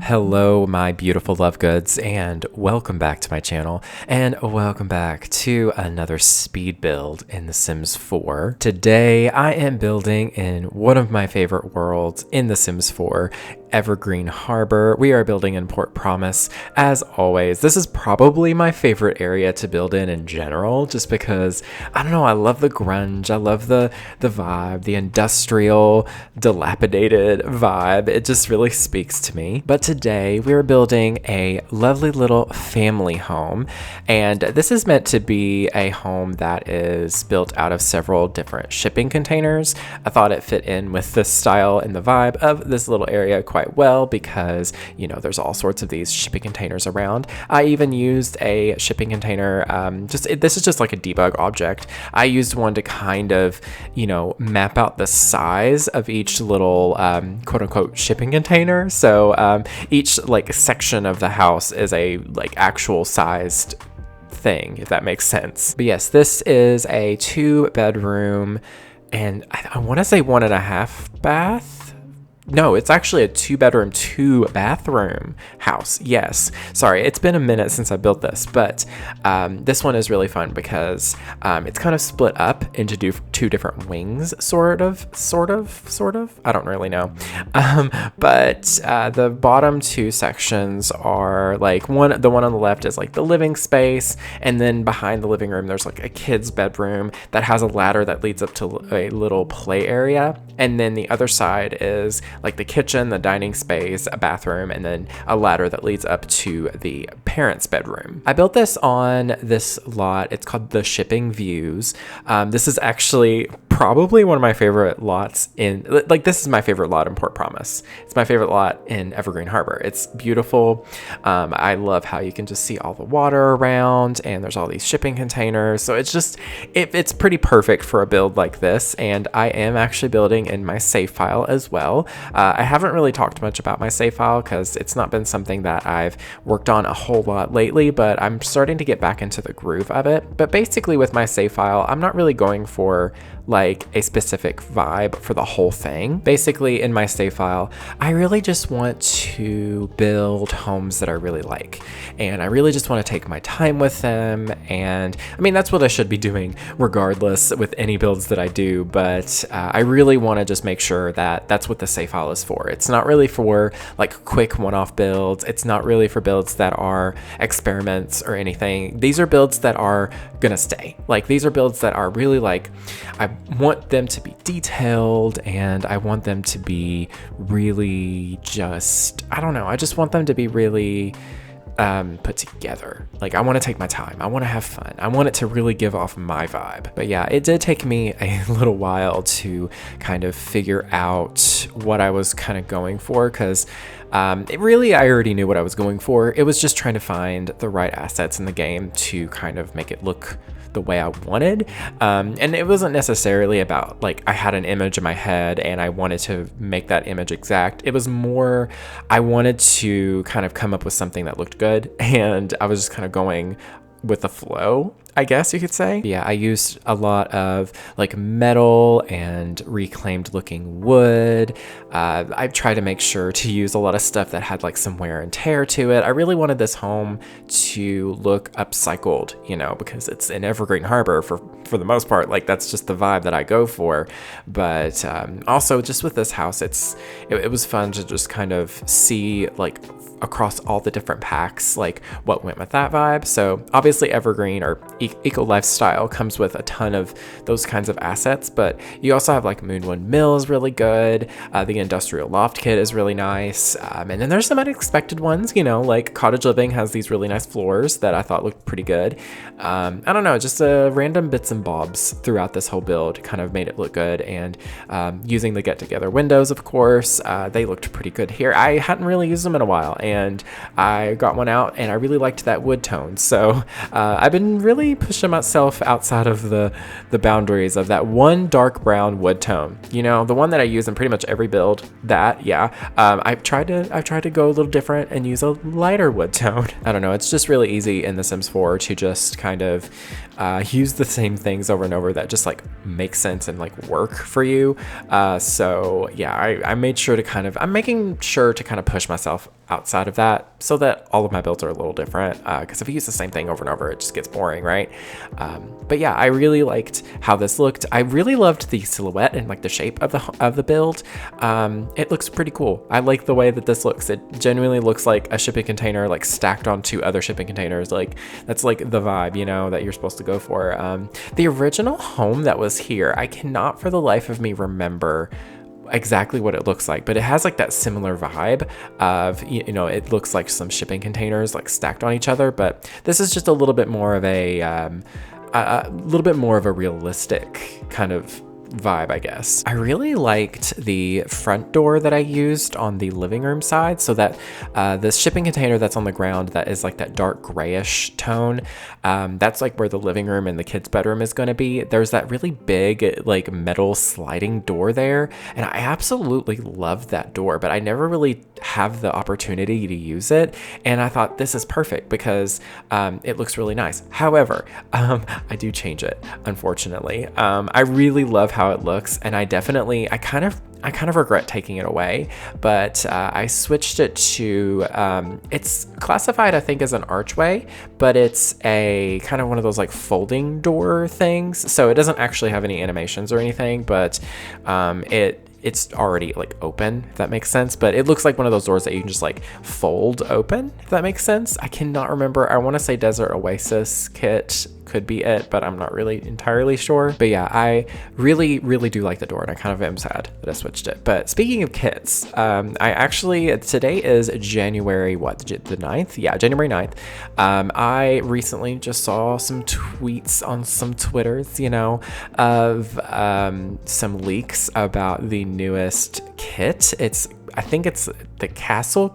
Hello, my beautiful love goods, and welcome back to my channel, and welcome back to another speed build in The Sims 4. Today, I am building in one of my favorite worlds in The Sims 4, Evergreen Harbor. We are building in Port Promise. As always, this is probably my favorite area to build in general, just because, I don't know, I love the grunge, I love the vibe, the industrial, dilapidated vibe. It just really speaks to me. But today, we're building a lovely little family home, and this is meant to be a home that is built out of several different shipping containers. I thought it fit in with the style and the vibe of this little area quite well because, you know, there's all sorts of these shipping containers around. I even used a shipping container, this is just like a debug object. I used one to kind of, you know, map out the size of each little quote unquote shipping container. So each like section of the house is a like actual sized thing, if that makes sense. But yes, this is a 2-bedroom and I want to say 1.5 bath. No, it's actually a 2-bedroom, 2-bathroom house. Yes. Sorry, it's been a minute since I built this, but this one is really fun because it's kind of split up into two different wings, sort of. I don't really know. But the bottom two sections are like the one on the left is like the living space, and then behind the living room, there's like a kid's bedroom that has a ladder that leads up to a little play area. And then the other side is like the kitchen, the dining space, a bathroom, and then a ladder that leads up to the parents' bedroom. I built this on this lot. It's called the Shipping Views. This is actually probably one of my favorite lots this is my favorite lot in Port Promise. It's my favorite lot in Evergreen Harbor. It's beautiful. I love how you can just see all the water around, and there's all these shipping containers. So it's pretty perfect for a build like this. And I am actually building in my save file as well. I haven't really talked much about my save file because it's not been something that I've worked on a whole lot lately, but I'm starting to get back into the groove of it. But basically with my save file, I'm not really going for like a specific vibe for the whole thing. Basically in my save file, I really just want to build homes that I really like. And I really just want to take my time with them. And I mean, that's what I should be doing regardless with any builds that I do. But I really want to just make sure that that's what the save file is for. It's not really for like quick one-off builds. It's not really for builds that are experiments or anything. These are builds that are gonna stay. Like these are builds that are really like, I want them to be detailed, and I want them to be really just, I don't know, I just want them to be really put together. Like I want to take my time. I want to have fun. I want it to really give off my vibe. But yeah, it did take me a little while to kind of figure out what I was kind of going for, because I already knew what I was going for. It was just trying to find the right assets in the game to kind of make it look the way I wanted. And it wasn't necessarily about like I had an image in my head and I wanted to make that image exact. It was more I wanted to kind of come up with something that looked good, and I was just kind of going with the flow, I guess you could say. Yeah, I used a lot of like metal and reclaimed looking wood. I tried to make sure to use a lot of stuff that had like some wear and tear to it. I really wanted this home to look upcycled, you know, because it's in Evergreen Harbor for the most part. Like that's just the vibe that I go for. But also just with this house, it was fun to just kind of see like across all the different packs, like what went with that vibe. So obviously Evergreen or Eco Lifestyle comes with a ton of those kinds of assets, but you also have like Moonwind Mill is really good. The Industrial Loft Kit is really nice. And then there's some unexpected ones, you know, like Cottage Living has these really nice floors that I thought looked pretty good. I don't know, just random bits and bobs throughout this whole build kind of made it look good. And using the Get Together windows, of course, they looked pretty good here. I hadn't really used them in a while, and I got one out and I really liked that wood tone. So I've been really pushing myself outside of the boundaries of that one dark brown wood tone, you know, the one that I use in pretty much every build. I've tried to go a little different and use a lighter wood tone. I don't know, it's just really easy in The Sims 4 to just kind of use the same things over and over that just like make sense and like work for you. So yeah, I'm making sure to kind of push myself outside of that so that all of my builds are a little different, because if you use the same thing over and over, it just gets boring, right? But yeah, I really liked how this looked. I really loved the silhouette and like the shape of the build. It looks pretty cool. I like the way that this looks. It genuinely looks like a shipping container like stacked on two other shipping containers. Like that's like the vibe, you know, that you're supposed to go for. The original home that was here, I cannot for the life of me remember exactly what it looks like, but it has like that similar vibe of, you know, it looks like some shipping containers like stacked on each other, but this is just a little bit more of a little bit more of a realistic kind of vibe, I guess. I really liked the front door that I used on the living room side, so that this shipping container that's on the ground that is like that dark grayish tone, that's like where the living room and the kids' bedroom is going to be. There's that really big like metal sliding door there, and I absolutely love that door, but I never really have the opportunity to use it, and I thought this is perfect because it looks really nice. However, I do change it, unfortunately. I really love how it looks, and I kind of regret taking it away, but I switched it to, it's classified, I think, as an archway, but it's a kind of one of those like folding door things. So it doesn't actually have any animations or anything, but it's already like open, if that makes sense. But it looks like one of those doors that you can just like fold open, if that makes sense. I cannot remember. I want to say Desert Oasis kit could be it, but I'm not really entirely sure. But yeah, I really do like the door, and I kind of am sad that I switched it. But speaking of kits, today is January, the 9th? Yeah, January 9th. I recently just saw some tweets on some Twitters, you know, of some leaks about the newest kit. I think it's the Castle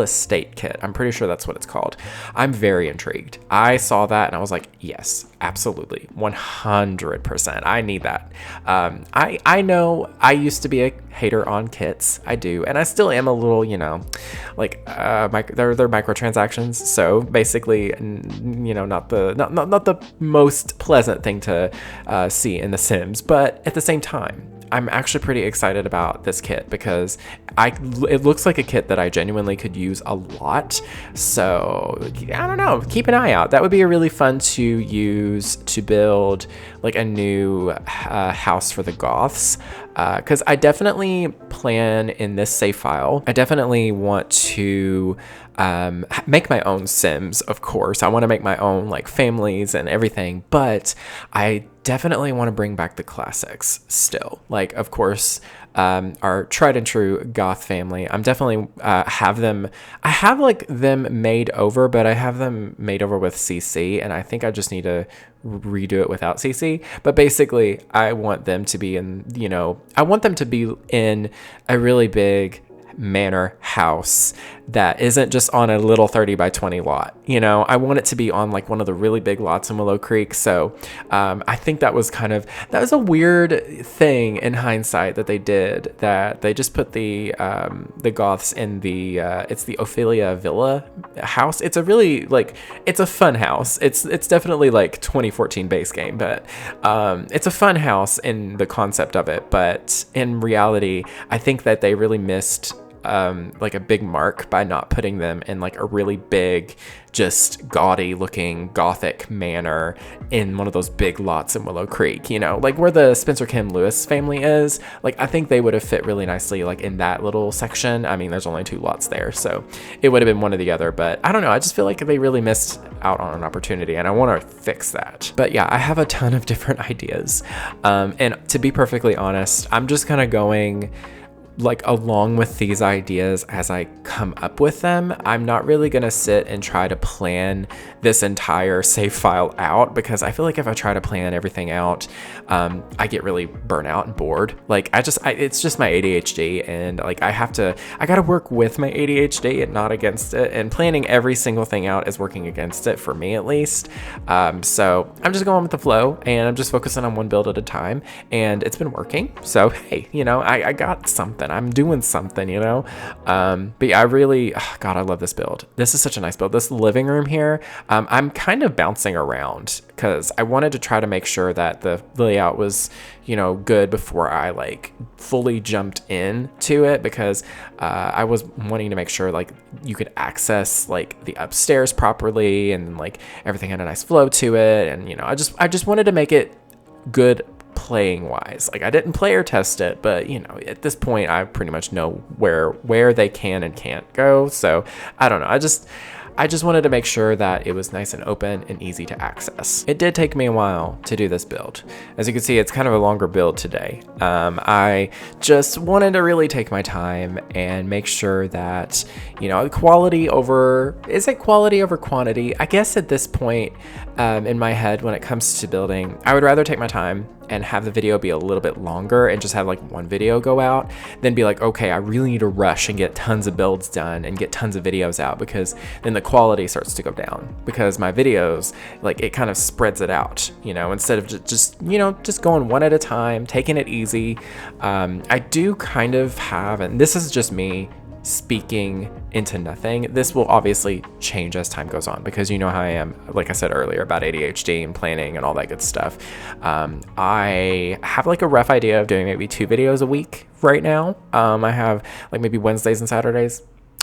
Estate kit. I'm pretty sure that's what it's called. I'm very intrigued. I saw that and I was like, yes, absolutely, 100%. I need that. I know I used to be a hater on kits. I do, and I still am a little, you know, like they're microtransactions. So basically, you know, not the most pleasant thing to see in The Sims, but at the same time, I'm actually pretty excited about this kit because it looks like a kit that I genuinely could use a lot. So I don't know, keep an eye out. That would be a really fun to use to build like a new house for the Goths. Because I definitely plan in this save file, I definitely want to make my own Sims, of course. I want to make my own like families and everything, but I definitely want to bring back the classics still. Like, of course, our tried and true Goth family. I'm definitely I have like them made over, but I have them made over with CC, and I think I just need to redo it without CC. But basically, I want them to be in, you know, I want them to be in a really big manor house that isn't just on a little 30 by 20 lot. You know, I want it to be on like one of the really big lots in Willow Creek. So I think that was a weird thing in hindsight that they did, that they just put the Goths in the it's the Ophelia Villa house. It's a really like, it's a fun house. It's definitely like 2014 base game, but it's a fun house in the concept of it. But in reality, I think that they really missed like a big mark by not putting them in like a really big, just gaudy looking Gothic manor in one of those big lots in Willow Creek, you know, like where the Spencer Kim Lewis family is. Like, I think they would have fit really nicely like in that little section. I mean, there's only 2 lots there, so it would have been one or the other, but I don't know, I just feel like they really missed out on an opportunity, and I want to fix that. But yeah, I have a ton of different ideas, and to be perfectly honest, I'm just kind of going like along with these ideas as I come up with them. I'm not really gonna sit and try to plan this entire save file out, because I feel like if I try to plan everything out, I get really burnt out and bored. Like it's just my ADHD, and like I gotta work with my ADHD and not against it, and planning every single thing out is working against it, for me at least. So I'm just going with the flow, and I'm just focusing on one build at a time, and it's been working. So hey, you know, I got something. something. I'm doing something, you know? But yeah, I really, God, I love this build. This is such a nice build. This living room here, I'm kind of bouncing around because I wanted to try to make sure that the layout was, you know, good before I like fully jumped into it, because I was wanting to make sure like you could access like the upstairs properly and like everything had a nice flow to it. And, you know, I just wanted to make it good playing wise. Like I didn't player test it, but you know, at this point I pretty much know where they can and can't go. So I don't know. I just wanted to make sure that it was nice and open and easy to access. It did take me a while to do this build. As you can see, it's kind of a longer build today. I just wanted to really take my time and make sure that, you know, is it quality over quantity? I guess at this point in my head, when it comes to building, I would rather take my time and have the video be a little bit longer and just have like one video go out, then be like, okay, I really need to rush and get tons of builds done and get tons of videos out, because then the quality starts to go down, because my videos, like it kind of spreads it out, you know, instead of just going one at a time, taking it easy. I do kind of have, and this is just me speaking into nothing. This will obviously change as time goes on, because you know how I am, like I said earlier, about ADHD and planning and all that good stuff. I have like a rough idea of doing maybe 2 videos a week right now. I have like maybe Wednesdays and Saturdays.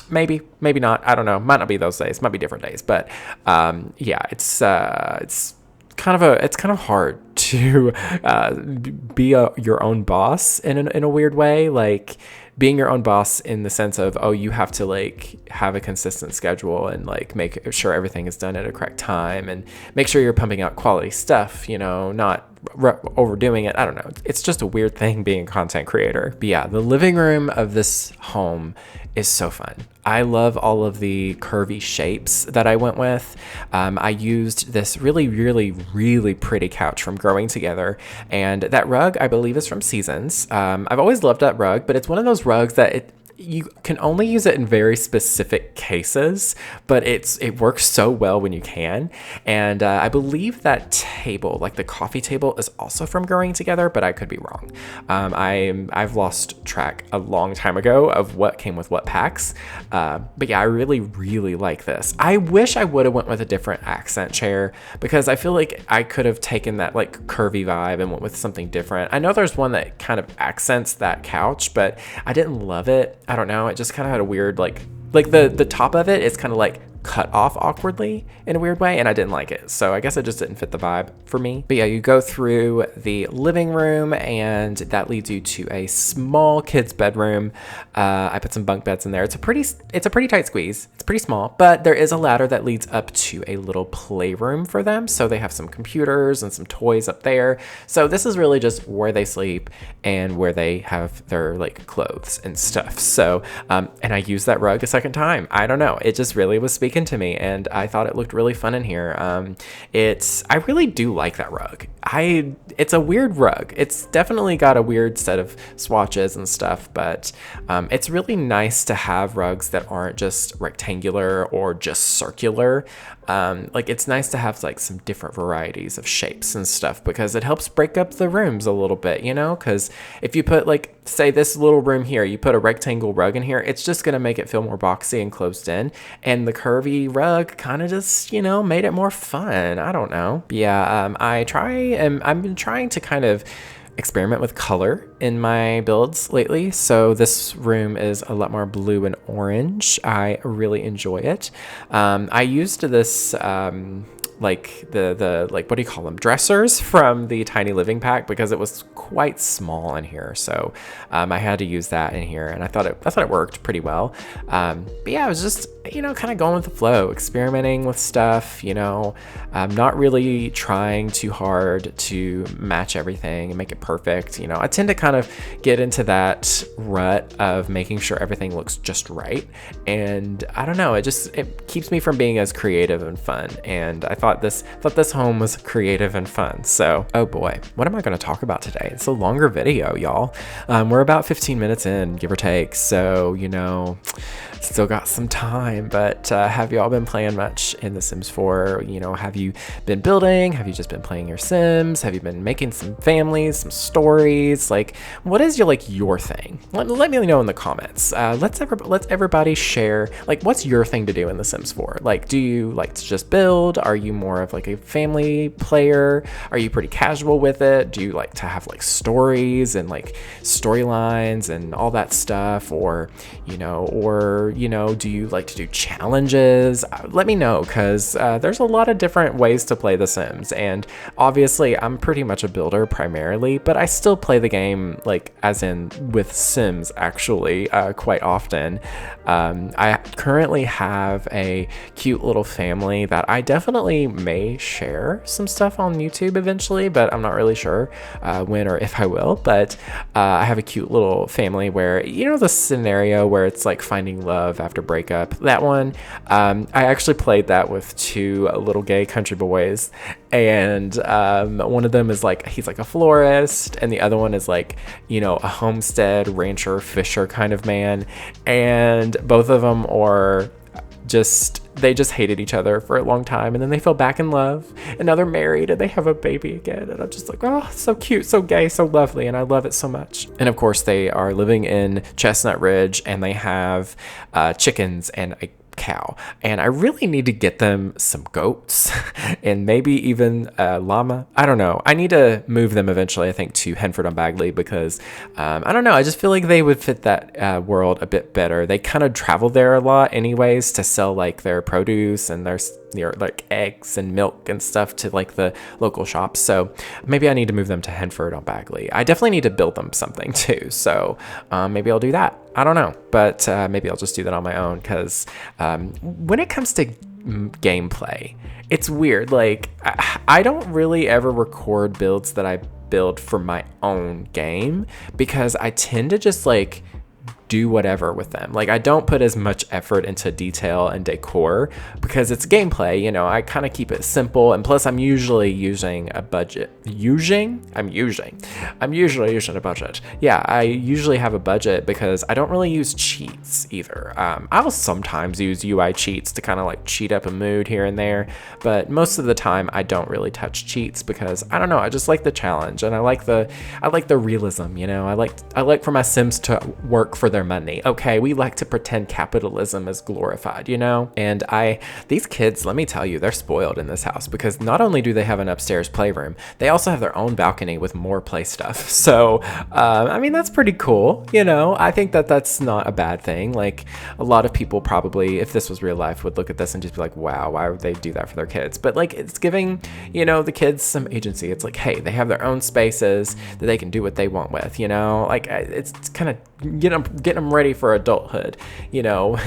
Maybe not. I don't know. Might not be those days. Might be different days. But yeah, it's kind of hard to be your own boss in a weird way. Like being your own boss in the sense of, oh, you have to like have a consistent schedule and like make sure everything is done at a correct time and make sure you're pumping out quality stuff, you know, not overdoing it. I don't know. It's just a weird thing being a content creator. But yeah, the living room of this home is so fun. I love all of the curvy shapes that I went with. I used this really, really, really pretty couch from Growing Together, and that rug I believe is from Seasons. I've always loved that rug, but it's one of those rugs that you can only use it in very specific cases, but it works so well when you can. And I believe that table, like the coffee table, is also from Growing Together, but I could be wrong. I've lost track a long time ago of what came with what packs. But yeah, I really, really like this. I wish I would have went with a different accent chair, because I feel like I could have taken that like curvy vibe and went with something different. I know there's one that kind of accents that couch, but I didn't love it. I don't know. It just kind of had a weird, like the top of it is kind of like cut off awkwardly in a weird way, and I didn't like it. So I guess it just didn't fit the vibe for me. But yeah, you go through the living room and that leads you to a small kid's bedroom. I put some bunk beds in there. It's a pretty tight squeeze. It's pretty small, but there is a ladder that leads up to a little playroom for them. So they have some computers and some toys up there. So this is really just where they sleep and where they have their like clothes and stuff. So, and I used that rug a second time. I don't know. It just really was speaking to me, and I thought it looked really fun in here. I really do like that rug. It's a weird rug. It's definitely got a weird set of swatches and stuff, but it's really nice to have rugs that aren't just rectangular or just circular. Like it's nice to have like some different varieties of shapes and stuff, because it helps break up the rooms a little bit, you know, because if you put like, say this little room here, you put a rectangle rug in here, it's just going to make it feel more boxy and closed in, and the curvy rug kind of just, you know, made it more fun. I don't know. But yeah, I've been trying to kind of experiment with color in my builds lately. So this room is a lot more blue and orange. I really enjoy it. I used this like the like, what do you call them, dressers from the Tiny Living pack, because it was quite small in here. So I had to use that in here, and I thought it worked pretty well. But yeah, I was just, you know, kind of going with the flow, experimenting with stuff, you know, not really trying too hard to match everything and make it perfect. You know, I tend to kind of get into that rut of making sure everything looks just right, and I don't know, it keeps me from being as creative and fun. And I thought this home was creative and fun. So, oh boy, what am I going to talk about today? It's a longer video, y'all. We're about 15 minutes in, give or take. So, you know, still got some time, but have y'all been playing much in The Sims 4? You know, have you been building? Have you just been playing your Sims? Have you been making some families, some stories? Like, what is your thing? Let me know in the comments. Let's everybody share, like, what's your thing to do in The Sims 4? Like, do you like to just build? Are you more of like a family player? Are you pretty casual with it? Do you like to have like stories and like storylines and all that stuff? Or do you like to do challenges? Let me know, because there's a lot of different ways to play The Sims, and obviously I'm pretty much a builder primarily, but I still play the game, like, as in with Sims, actually, quite often. I currently have a cute little family that I definitely may share some stuff on YouTube eventually, but I'm not really sure when or if I will. But I have a cute little family where, you know, the scenario where it's like finding love after breakup, that one, I actually played that with two little gay country boys, and one of them is like, he's like a florist, and the other one is like, you know, a homestead rancher fisher kind of man, and both of them are they just hated each other for a long time, and then they fell back in love, and now they're married and they have a baby again, and I'm just like, oh, so cute, so gay, so lovely, and I love it so much. And of course they are living in Chestnut Ridge, and they have chickens and a cow, and I really need to get them some goats and maybe even a llama. I don't know. I need to move them eventually, I think, to Henford on Bagley, because I don't know, I just feel like they would fit that world a bit better. They kind of travel there a lot anyways to sell like their produce and their like eggs and milk and stuff to like the local shops. So maybe I need to move them to Henford on Bagley. I definitely need to build them something too, so maybe I'll do that. I don't know, but maybe I'll just do that on my own, because when it comes to gameplay, it's weird. Like, I don't really ever record builds that I build for my own game, because I tend to just like do whatever with them. Like, I don't put as much effort into detail and decor because it's gameplay, you know. I kind of keep it simple, and plus I'm usually using a budget. I'm usually using a budget. Yeah, I usually have a budget because I don't really use cheats either. I'll sometimes use UI cheats to kind of like cheat up a mood here and there, but most of the time I don't really touch cheats because I don't know, I just like the challenge, and I like the realism, you know. I like for my Sims to work for their money. Okay, we like to pretend capitalism is glorified, you know? And these kids, let me tell you, they're spoiled in this house, because not only do they have an upstairs playroom, they also have their own balcony with more play stuff. So, I mean, that's pretty cool, you know? I think that that's not a bad thing. Like, a lot of people probably, if this was real life, would look at this and just be like, wow, why would they do that for their kids? But like, it's giving, you know, the kids some agency. It's like, hey, they have their own spaces that they can do what they want with, you know? Like, it's kind of getting them ready for adulthood, you know,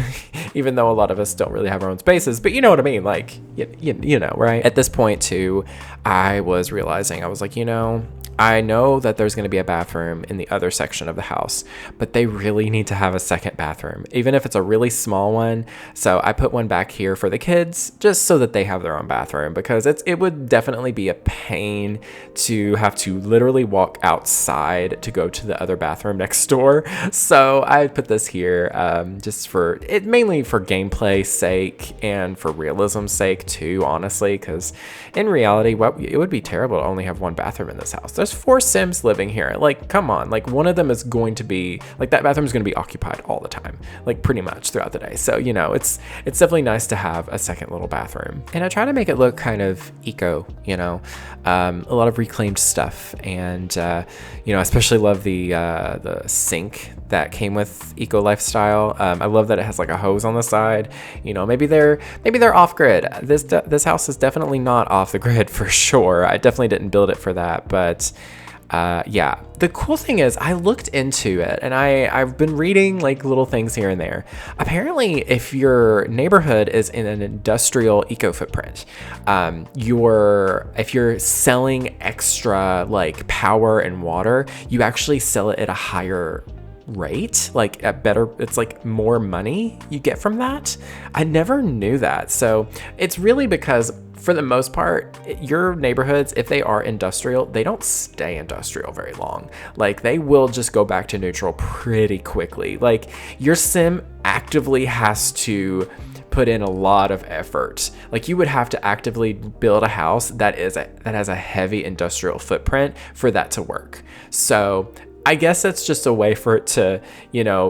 even though a lot of us don't really have our own spaces, but you know what I mean? Like, you know, right? At this point too, I was realizing, I was like, you know, I know that there's going to be a bathroom in the other section of the house, but they really need to have a second bathroom, even if it's a really small one. So I put one back here for the kids, just so that they have their own bathroom, because it would definitely be a pain to have to literally walk outside to go to the other bathroom next door. So I put this here just for it, mainly for gameplay sake and for realism's sake too, honestly, because in reality, it would be terrible to only have one bathroom in this house. There's 4 Sims living here. Like, come on. Like, one of them is going to be, like, that bathroom is going to be occupied all the time, like, pretty much throughout the day. So, you know, it's definitely nice to have a second little bathroom. And I try to make it look kind of eco, you know, a lot of reclaimed stuff. And, you know, I especially love the sink that came with Eco Lifestyle. I love that it has like a hose on the side. You know, maybe they're off grid. This house is definitely not off the grid for sure. I definitely didn't build it for that, but yeah, the cool thing is I looked into it, and I've been reading like little things here and there. Apparently, if your neighborhood is in an industrial eco footprint, if you're selling extra like power and water, you actually sell it at a higher rate, like a better, it's like more money you get from that. I never knew that. So it's really because for the most part, your neighborhoods, if they are industrial, they don't stay industrial very long. Like they will just go back to neutral pretty quickly. Like your sim actively has to put in a lot of effort. Like you would have to actively build a house that has a heavy industrial footprint for that to work. So I guess that's just a way for it to,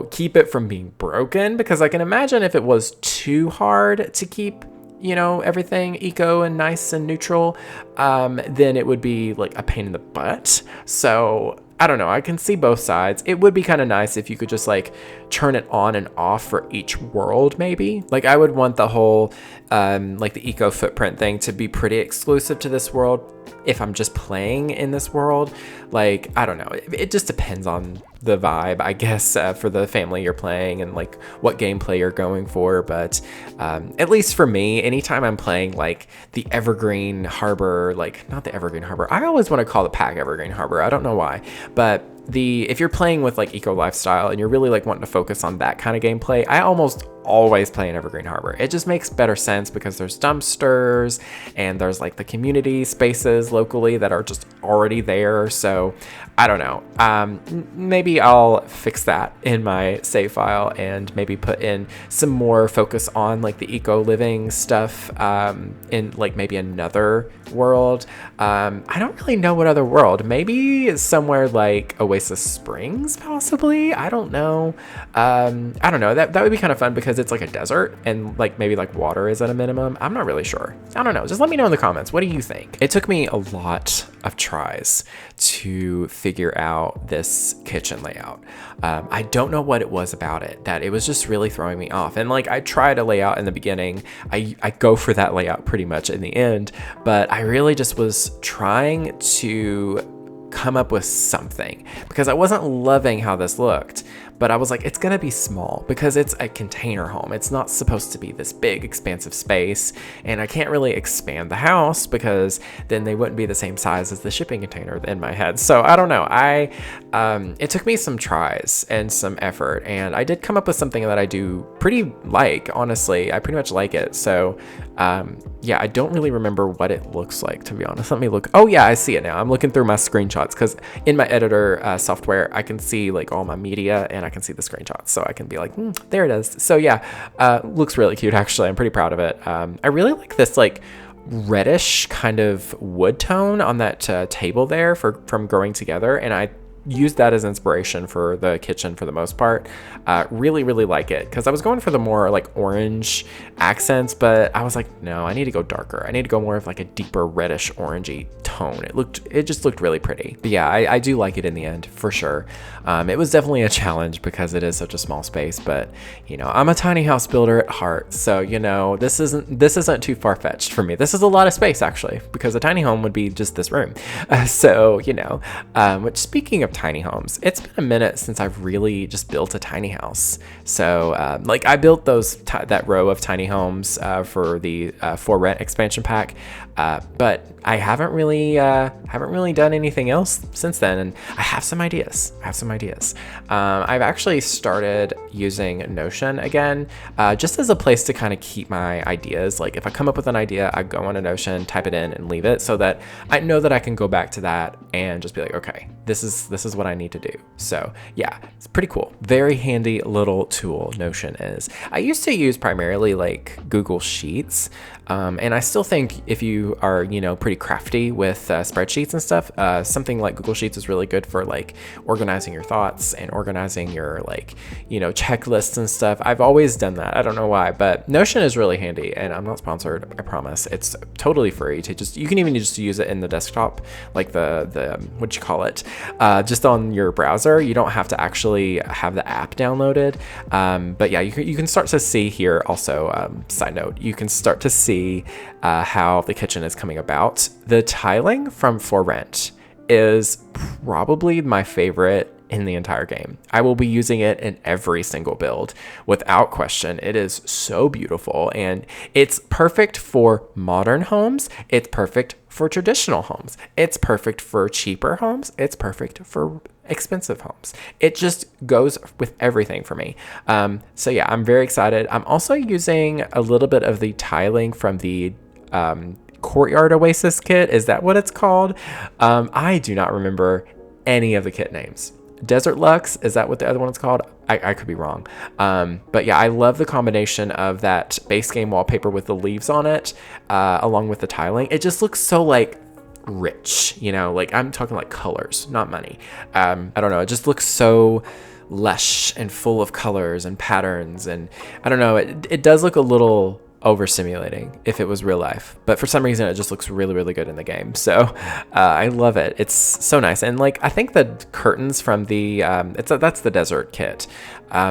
keep it from being broken, because I can imagine if it was too hard to keep everything eco and nice and neutral, then it would be like a pain in the butt. So I don't know. I can see both sides. It would be kind of nice if you could just like turn it on and off for each world, maybe. Like I would want the whole, like the eco footprint thing to be pretty exclusive to this world. If I'm just playing in this world, like, I don't know. It just depends on the vibe, I guess, for the family you're playing and like what gameplay you're going for. But at least for me, anytime I'm playing like the Evergreen Harbor, like not the Evergreen Harbor, I always want to call the pack Evergreen Harbor. I don't know why, but if you're playing with like eco lifestyle and you're really like wanting to focus on that kind of gameplay, I almost always play in Evergreen Harbor. It just makes better sense because there's dumpsters and there's like the community spaces locally that are just already there. So I don't know. Maybe I'll fix that in my save file and maybe put in some more focus on like the eco living stuff in like maybe another world. I don't really know what other world. Maybe somewhere like Oasis Springs, possibly. I don't know. I don't know. That would be kind of fun because it's like a desert and like maybe like water is at a minimum. I'm not really sure. I don't know. Just let me know in the comments. What do you think? It took me a lot of tries to figure out this kitchen layout. I don't know what it was about it that it was just really throwing me off. And like I tried a layout in the beginning. I go for that layout pretty much in the end, but I really just was trying to come up with something because I wasn't loving how this looked. But I was like, it's gonna be small because it's a container home. It's not supposed to be this big, expansive space. And I can't really expand the house because then they wouldn't be the same size as the shipping container in my head. So I don't know. It took me some tries and some effort. And I did come up with something that I do pretty like, honestly. I pretty much like it. So yeah, I don't really remember what it looks like, to be honest. Let me look. Oh yeah, I see it now. I'm looking through my screenshots because in my editor software, I can see like all my media and I can see the screenshots. So I can be like, there it is. So yeah, looks really cute, actually. I'm pretty proud of it. I really like this like reddish kind of wood tone on that table there from Growing Together. And I used that as inspiration for the kitchen for the most part. Really, really like it because I was going for the more like orange accents, but I was like, no, I need to go darker. I need to go more of like a deeper reddish orangey tone. It just looked really pretty. But yeah, I do like it in the end for sure. It was definitely a challenge because it is such a small space, but I'm a tiny house builder at heart. So, this isn't too far-fetched for me. This is a lot of space actually, because a tiny home would be just this room. Which speaking of tiny homes, it's been a minute since I've really just built a tiny house. So like I built that row of tiny homes for the For Rent expansion pack, but I haven't really done anything else since then, and I have some ideas. I've actually started using Notion again, just as a place to kind of keep my ideas. Like if I come up with an idea, I go on a Notion, type it in, and leave it so that I know that I can go back to that and just be like, okay, this is what I need to do. So yeah, it's pretty cool. Very handy little tool, Notion is. I used to use primarily like Google Sheets, and I still think if you are, pretty crafty with spreadsheets and stuff, something like Google Sheets is really good for like organizing your thoughts and organizing your like, checklists and stuff. I've always done that. I don't know why, but Notion is really handy, and I'm not sponsored, I promise. It's totally free you can even just use it in the desktop, like the what you call it, just on your browser. You don't have to actually have the app downloaded. But yeah, you can start to see here also, side note, you can start to see how the kitchen is coming about. The tiling from For Rent is probably my favorite in the entire game. I will be using it in every single build without question. It is so beautiful, and it's perfect for modern homes. It's perfect for traditional homes. It's perfect for cheaper homes. It's perfect for expensive homes. It just goes with everything for me. So yeah, I'm very excited. I'm also using a little bit of the tiling from the Courtyard Oasis kit. Is that what it's called? I do not remember any of the kit names. Desert Lux, is that what the other one is called? I could be wrong. But yeah, I love the combination of that base game wallpaper with the leaves on it, along with the tiling. It just looks so like rich, you know, like I'm talking like colors, not money. I don't know. It just looks so lush and full of colors and patterns. And I don't know, it does look a little overstimulating if it was real life, but for some reason it just looks really, really good in the game. So I love it. It's so nice. And like, I think the curtains from the that's the desert kit.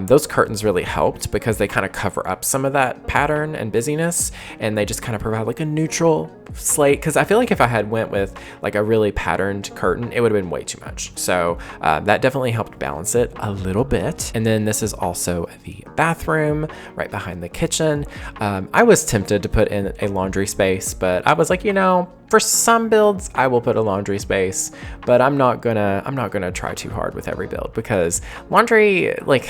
Those curtains really helped because they kind of cover up some of that pattern and busyness, and they just kind of provide like a neutral slate, because I feel like if I had went with like a really patterned curtain, it would have been way too much. So that definitely helped balance it a little bit. And then this is also the bathroom right behind the kitchen. I was tempted to put in a laundry space, but I was like, you know, for some builds I will put a laundry space, but I'm not gonna try too hard with every build, because laundry, like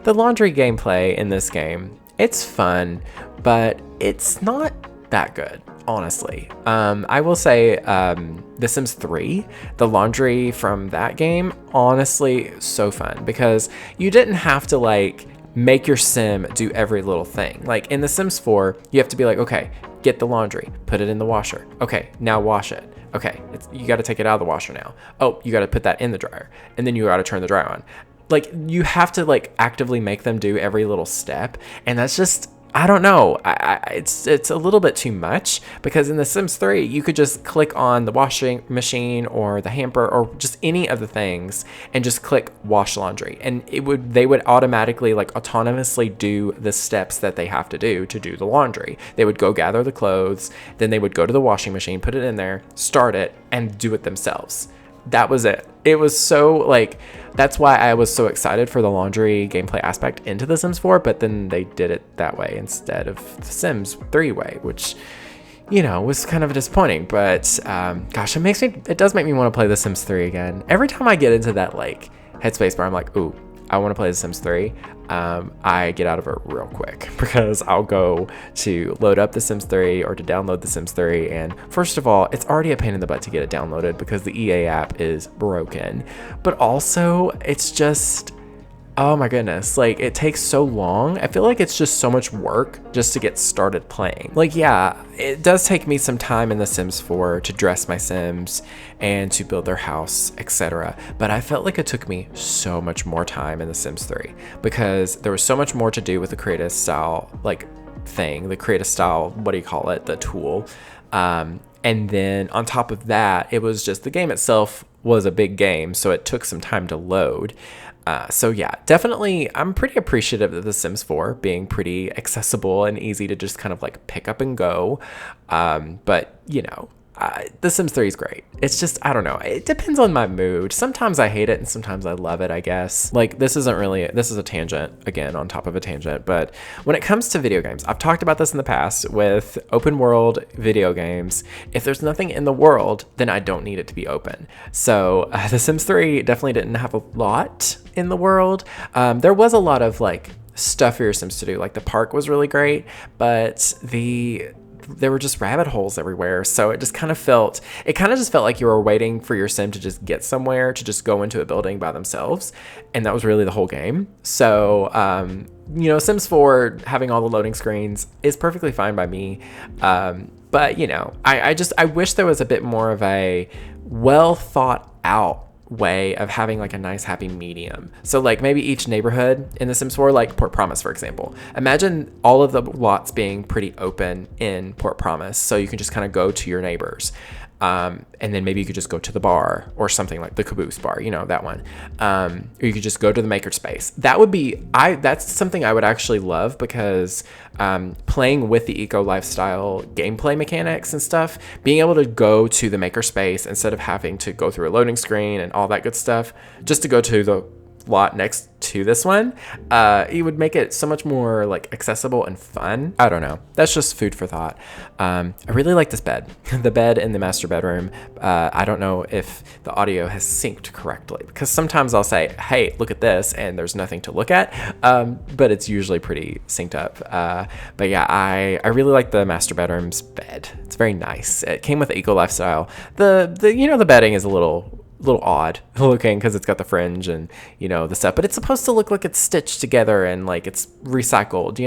the laundry gameplay in this game, it's fun, but it's not that good, honestly. I will say The Sims 3, the laundry from that game, honestly so fun, because you didn't have to like make your sim do every little thing. Like in The Sims 4, you have to be like, okay, get the laundry, put it in the washer. Okay, now wash it. Okay, you got to take it out of the washer now. Oh, you got to put that in the dryer, and then you got to turn the dryer on. Like you have to like actively make them do every little step, and that's just, I don't know. It's a little bit too much, because in The Sims 3, you could just click on the washing machine or the hamper or just any of the things and just click wash laundry, and they would automatically like autonomously do the steps that they have to do the laundry. They would go gather the clothes, then they would go to the washing machine, put it in there, start it, and do it themselves. That was it. It was so like, that's why I was so excited for the laundry gameplay aspect into The Sims 4, but then they did it that way instead of The Sims 3 way, which, you know, was kind of disappointing. But gosh, it does make me want to play The Sims 3 again. Every time I get into that like headspace where I'm like, ooh, I want to play The Sims 3, I get out of it real quick, because I'll go to load up The Sims 3 or to download The Sims 3, and first of all, it's already a pain in the butt to get it downloaded because the EA app is broken, but also it's just, oh my goodness, like it takes so long. I feel like it's just so much work just to get started playing. Like, yeah, it does take me some time in The Sims 4 to dress my Sims and to build their house, etc. But I felt like it took me so much more time in The Sims 3, because there was so much more to do with the creative style, like the creative style, what do you call it, the tool. And then on top of that, it was just the game itself was a big game, so it took some time to load. So yeah, definitely, I'm pretty appreciative of The Sims 4 being pretty accessible and easy to just kind of like pick up and go. But you know, The Sims 3 is great. It's just, I don't know. It depends on my mood. Sometimes I hate it and sometimes I love it, I guess. Like, this is a tangent, again, on top of a tangent. But when it comes to video games, I've talked about this in the past with open world video games. If there's nothing in the world, then I don't need it to be open. So The Sims 3 definitely didn't have a lot in the world. There was a lot of like stuff for your Sims to do. Like the park was really great, but there were just rabbit holes everywhere. So it just kind of felt like you were waiting for your sim to just get somewhere, to just go into a building by themselves. And that was really the whole game. So, you know, Sims 4 having all the loading screens is perfectly fine by me. But you know, I wish there was a bit more of a well thought out way of having like a nice happy medium. So like maybe each neighborhood in The Sims 4, like Port Promise, for example, imagine all of the lots being pretty open in Port Promise, so you can just kind of go to your neighbors. And then maybe you could just go to the bar or something, like the Caboose bar, you know, that one. Or you could just go to the makerspace. That's something I would actually love, because playing with the eco lifestyle gameplay mechanics and stuff, being able to go to the makerspace instead of having to go through a loading screen and all that good stuff, just to go to the lot next to this one, it would make it so much more like accessible and fun. I don't know. That's just food for thought. I really like this bed. The bed in the master bedroom. I don't know if the audio has synced correctly, because sometimes I'll say, hey, look at this, and there's nothing to look at. But it's usually pretty synced up. But yeah, I really like the master bedroom's bed. It's very nice. It came with Eco Lifestyle. The bedding is a little odd looking because it's got the fringe and the stuff, but it's supposed to look like it's stitched together and like it's recycled.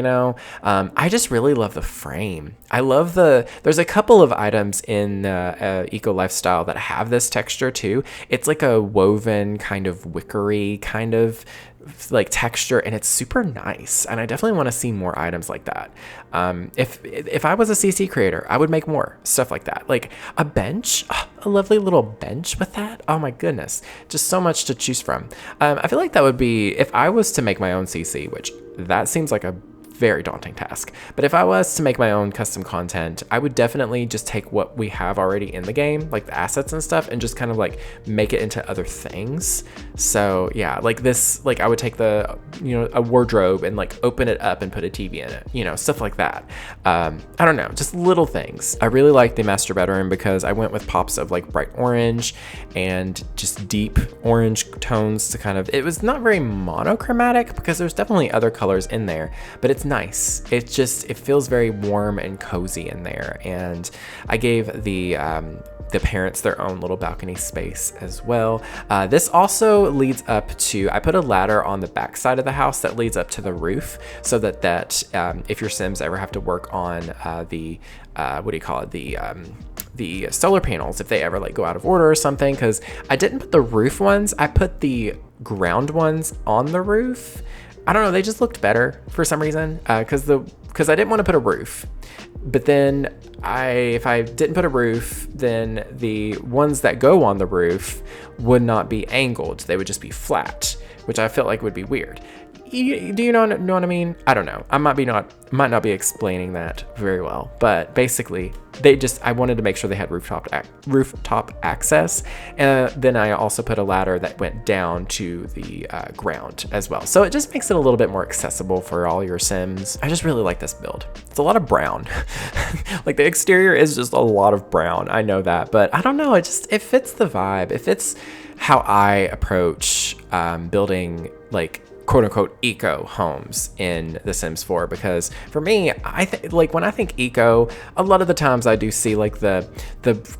I just really love the frame. I love there's a couple of items in Eco Lifestyle that have this texture too. It's like a woven kind of wickery kind of like texture, and it's super nice, and I definitely want to see more items like that. If I was a CC creator, I would make more stuff like that, like a bench, a lovely little bench with that. Oh my goodness, just so much to choose from. I feel like that would be, if I was to make my own CC, which that seems like a very daunting task. But if I was to make my own custom content, I would definitely just take what we have already in the game, like the assets and stuff, and just kind of like make it into other things. So yeah, like this, like I would take a wardrobe and like open it up and put a TV in it, stuff like that. I don't know, just little things. I really like the master bedroom because I went with pops of like bright orange and just deep orange tones to kind of, it was not very monochromatic because there's definitely other colors in there, but it's nice. It feels very warm and cozy in there. And I gave the parents their own little balcony space as well. This also leads up to, I put a ladder on the back side of the house that leads up to the roof, so that if your Sims ever have to work on the solar panels, if they ever like go out of order or something, because I didn't put the roof ones, I put the ground ones on the roof. I don't know, they just looked better for some reason, because I didn't want to put a roof. But then if I didn't put a roof, then the ones that go on the roof would not be angled. They would just be flat, which I felt like would be weird. Do you know what I mean? I don't know. I might not be explaining that very well, but basically I wanted to make sure they had rooftop access. And then I also put a ladder that went down to the ground as well. So it just makes it a little bit more accessible for all your Sims. I just really like this build. It's a lot of brown. Like the exterior is just a lot of brown. I know that, but I don't know. It fits the vibe. It fits how I approach building like quote unquote eco homes in The Sims 4, because for me, when I think eco, a lot of the times I do see like the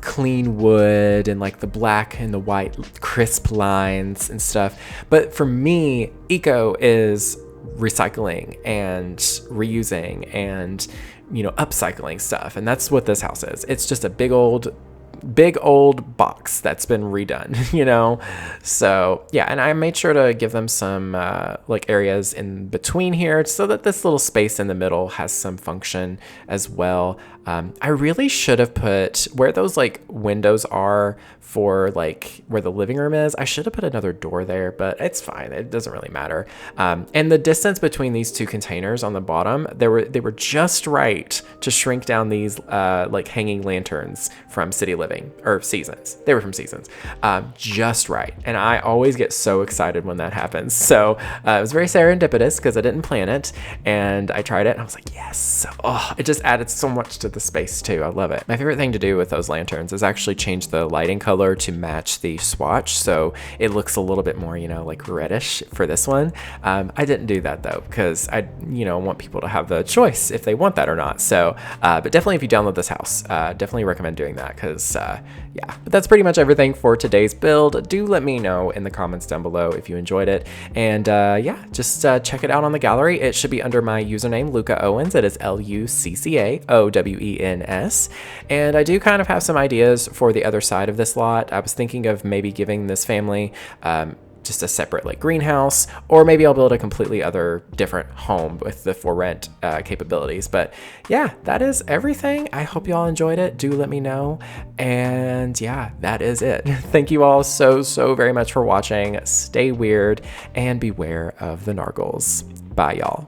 clean wood and like the black and the white crisp lines and stuff. But for me, eco is recycling and reusing and upcycling stuff, and that's what this house is. It's just a big old box that's been redone, so yeah. And I made sure to give them some like areas in between here so that this little space in the middle has some function as well. I really should have put where those like windows are for like where the living room is. I should have put another door there, but it's fine. It doesn't really matter. And the distance between these two containers on the bottom, they were just right to shrink down these like hanging lanterns from City Living or Seasons. They were from Seasons, just right. And I always get so excited when that happens. So it was very serendipitous because I didn't plan it, and I tried it and I was like, yes. Oh, it just added so much to the space too. I love it. My favorite thing to do with those lanterns is actually change the lighting color to match the swatch, so it looks a little bit more like reddish for this one. I didn't do that though because I want people to have the choice if they want that or not. So but definitely if you download this house, definitely recommend doing that, because yeah. But that's pretty much everything for today's build. Do let me know in the comments down below if you enjoyed it, and yeah, just check it out on the gallery. It should be under my username Lucca Owens. It is LuccaOwens, and I do kind of have some ideas for the other side of this lot. I was thinking of maybe giving this family just a separate like greenhouse, or maybe I'll build a completely other different home with the for rent capabilities. But yeah, that is everything. I hope y'all enjoyed it. Do let me know. And yeah, that is it. Thank you all so very much for watching. Stay weird and beware of the nargles. Bye y'all.